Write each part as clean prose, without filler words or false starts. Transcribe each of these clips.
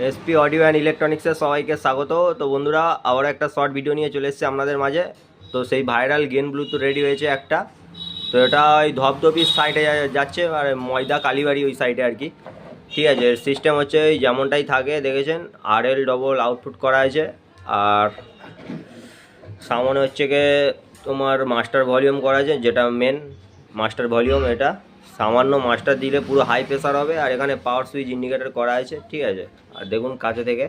SP audio and ইলেকট্রনিক্সের সবাইকে স্বাগত। তো বন্ধুরা, আবার একটা শর্ট ভিডিও নিয়ে চলে এসেছে আপনাদের মাঝে। তো সেই ভাইরাল গেন ব্লুটুথ রেডি হয়েছে একটা। তো এটা ওই ধপধপির সাইডে যাচ্ছে, আর ময়দা কালীবাড়ি ওই সাইডে আর কি। ঠিক আছে, সিস্টেম হচ্ছে ওই যেমনটাই থাকে দেখেছেন, RL ডবল আউটপুট করা আছে। আর সামনে হচ্ছে গিয়ে তোমার মাস্টার ভলিউম করা আছে, যেটা মেন মাস্টার ভলিউম। এটা সামান্য মাস্টার দিলে পুরো হাই প্রেসার হবে। আর এখানে পাওয়ার সুইচ ইন্ডিকেটর করা আছে, ঠিক আছে। আর দেখুন কাছে থেকে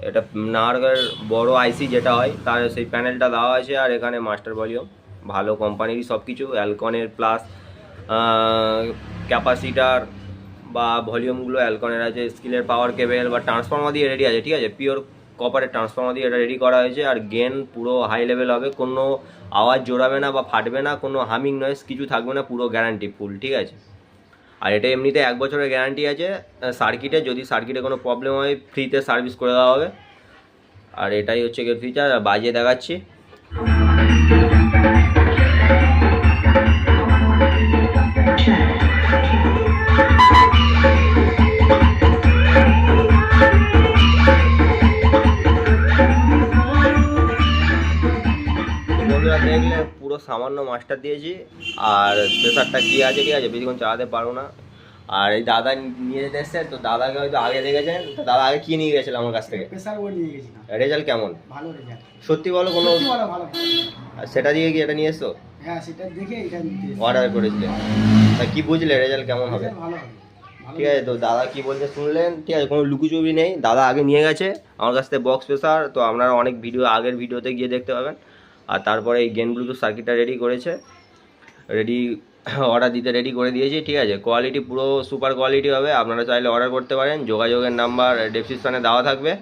এটা নাহারগের বড় আইসি যেটা হয় তার সেই প্যানেলটা দেওয়া আছে। আর এখানে মাস্টার ভলিউম ভালো কোম্পানিরই সব কিছু, অ্যালকনের প্লাস ক্যাপাসিটার বা ভলিউমগুলো অ্যালকনের আছে। স্কিলের পাওয়ার কেবেল বা ট্রান্সফর্মার দিয়ে রেডি আছে, ঠিক আছে। পিওর কপারের ট্রান্সফর্মার দিয়ে এটা রেডি করা হয়েছে। আর গেন পুরো হাই লেভেল হবে, কোনো আওয়াজ জোড়াবে না বা ফাটবে না, কোনো হামিং নয়েজ কিছু থাকবে না, পুরো গ্যারান্টি ফুল, ঠিক আছে। আর এটা এমনিতে 1 বছরের গ্যারান্টি আছে সার্কিটে। যদি সার্কিটে কোনো প্রবলেম হয় ফ্রিতে সার্ভিস করে দেওয়া হবে। আর এটাই হচ্ছে গিয়ে ফিচার। বাজিয়ে দেখাচ্ছি। বন্ধুরা দেখলে পুরো সামান্য মাস্টার দিয়েছি। আর প্রেসারটা কী আছে, ঠিক আছে, বেশিক্ষণ চালাতে পারবো না। আর এই দাদা নিয়ে যেতে এসছে, তো দাদাকে হয়তো আগে দেখেছেন। তো দাদা আগে কি নিয়ে গেছিল আমার কাছ থেকে? প্রেসার বই নিয়ে গেছিলাম। রেজাল্ট কেমন? ভালো রেজাল্ট। সত্যি বলো, কোনো সত্যি ভালো ভালো। আর সেটা দিয়ে কি এটা নিয়ে এসছো? হ্যাঁ, সেটা দেখে এটা নিতে এসেছি। অর্ডার করেছিলে? তা কি বুঝলে রেজাল্ট কেমন হবে? রেজাল্ট ভালো হবে। ভালো ঠিক আছে, তো দাদা কি বলতে শুনলেন, ঠিক আছে। কোনো লুকুচুরি নেই, দাদা আগে নিয়ে গেছে আমার কাছ থেকে বক্স প্রেসার। তো আপনারা অনেক আগের ভিডিওতে গিয়ে দেখতে পাবেন। আর তারপরে এই গেন ব্লুটুথ সার্কিটটা রেডি করেছে, রেডি অর্ডার দিতে রেডি করে দিয়েছি, ঠিক আছে। কোয়ালিটি পুরো সুপার কোয়ালিটি হবে। আপনারা চাইলে অর্ডার করতে পারেন, যোগাযোগের নাম্বার ডেসক্রিপশনে দেওয়া থাকবে।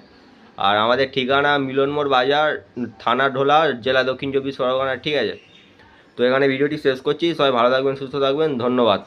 আর আমাদের ঠিকানা মিলনমোড় বাজার, থানা ঢোলা, জেলা দক্ষিণ চব্বিশ পরগনা, ঠিক আছে। তো এখানে ভিডিওটি শেষ করছি। সবাই ভালো থাকবেন, সুস্থ থাকবেন, ধন্যবাদ।